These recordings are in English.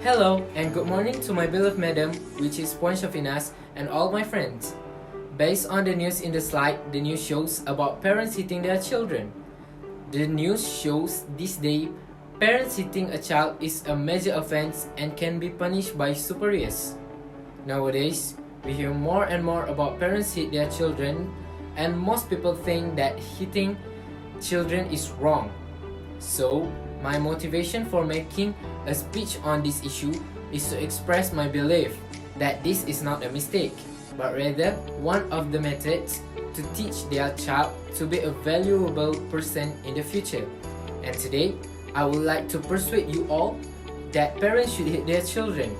Hello and good morning to my beloved madam, which is Puan Shafinas, and all my friends. Based on the news in the slide, the news shows about parents hitting their children. The news shows this day, parents hitting a child is a major offense and can be punished by superiors. Nowadays, we hear more and more about parents hit their children, and most people think that hitting children is wrong. So, my motivation for making a speech on this issue is to express my belief that this is not a mistake, but rather one of the methods to teach their child to be a valuable person in the future. And today, I would like to persuade you all that parents should hit their children.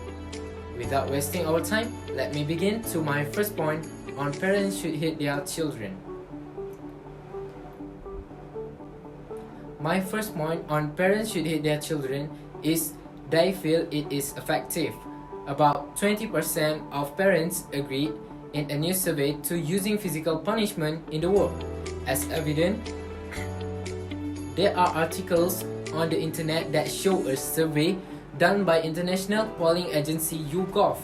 Without wasting our time, let me begin to my first point on parents should hit their children. My first point on parents should hit their children is they feel it is effective. About 20% of parents agreed in a new survey to using physical punishment in the work. As evident, there are articles on the internet that show a survey done by international polling agency YouGov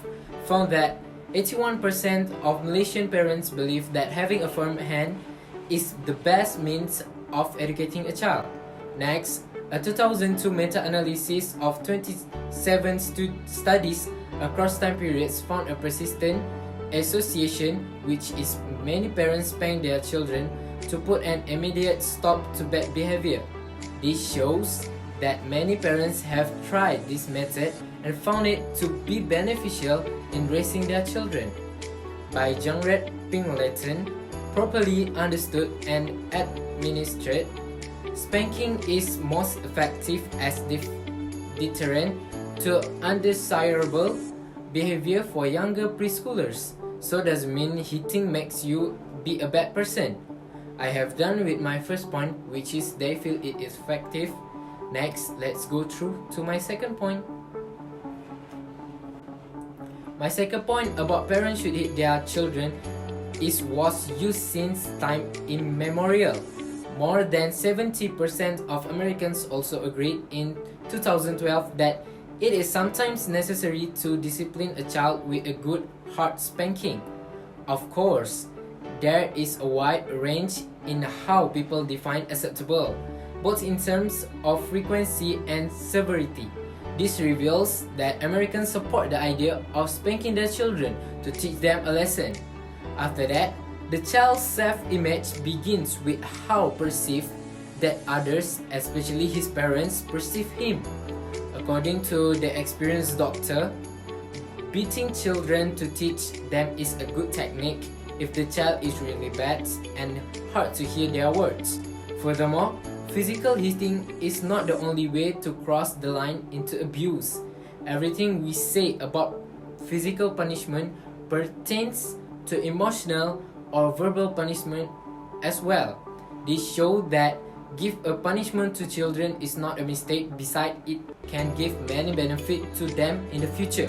found that 81% of Malaysian parents believe that having a firm hand is the best means of educating a child. Next, a 2002 meta-analysis of 27 studies across time periods found a persistent association, which is many parents spank their children to put an immediate stop to bad behavior. This shows that many parents have tried this method and found it to be beneficial in raising their children. By Jungret Pingleton, properly understood and administered, spanking is most effective as deterrent to undesirable behavior for younger preschoolers. So doesn't mean hitting makes you be a bad person. I have done with my first point, which is they feel it is effective. Next, let's go through to my second point. My second point about parents should hit their children was used since time immemorial. More than 70% of Americans also agreed in 2012 that it is sometimes necessary to discipline a child with a good hard spanking. Of course, there is a wide range in how people define acceptable, both in terms of frequency and severity. This reveals that Americans support the idea of spanking their children to teach them a lesson. After that, the child's self-image begins with how perceived that others, especially his parents, perceive him. According to the experienced doctor, beating children to teach them is a good technique if the child is really bad and hard to hear their words. Furthermore, physical hitting is not the only way to cross the line into abuse. Everything we say about physical punishment pertains to emotional or verbal punishment as well. This shows that give a punishment to children is not a mistake, besides it can give many benefits to them in the future.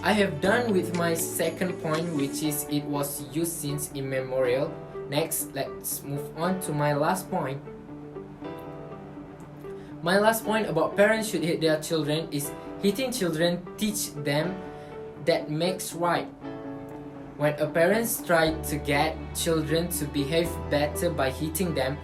I have done with my second point, which is it was used since immemorial. Next, let's move on to my last point. My last point about parents should hit their children is hitting children teach them that makes right. When a parent tries to get children to behave better by hitting them,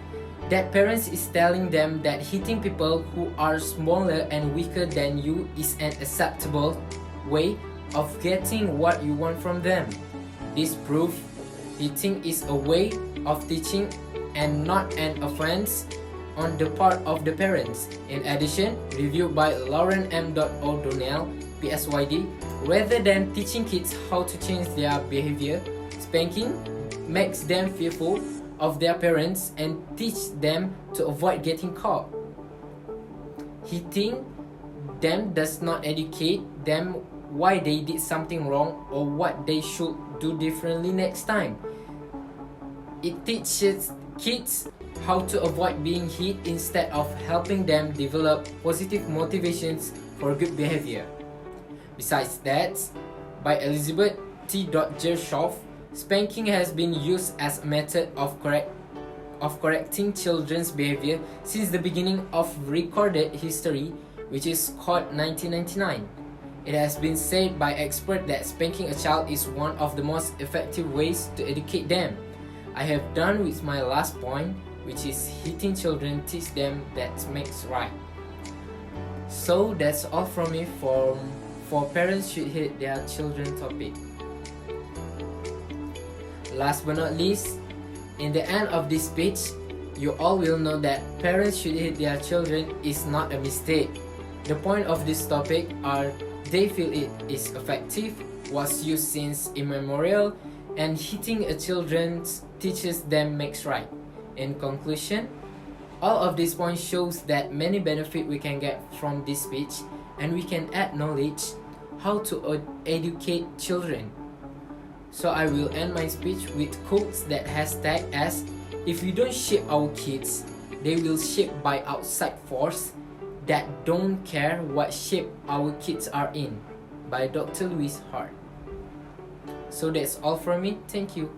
that parent is telling them that hitting people who are smaller and weaker than you is an acceptable way of getting what you want from them. This proves hitting is a way of teaching and not an offense on the part of the parents. In addition, reviewed by Lauren M. O'Donnell, PSYD, rather than teaching kids how to change their behavior, spanking makes them fearful of their parents and teach them to avoid getting caught. Hitting them does not educate them why they did something wrong or what they should do differently next time. It teaches kids how to avoid being hit instead of helping them develop positive motivations for good behavior. Besides that, by Elizabeth T. Gershoff, spanking has been used as a method of correcting children's behavior since the beginning of recorded history, which is called 1999. It has been said by experts that spanking a child is one of the most effective ways to educate them. I have done with my last point, which is hitting children teach them that makes right. So that's all from me for parents should hit their children topic. Last but not least, in the end of this speech, you all will know that parents should hit their children is not a mistake. The point of this topic are they feel it is effective, was used since immemorial, and hitting a children teaches them makes right. In conclusion, all of these points shows that many benefit we can get from this speech, and we can add knowledge how to educate children. So I will end my speech with quotes that hashtag as if we don't shape our kids, they will shape by outside force that don't care what shape our kids are in, by Dr. Louis Hart. So that's all from me. Thank you.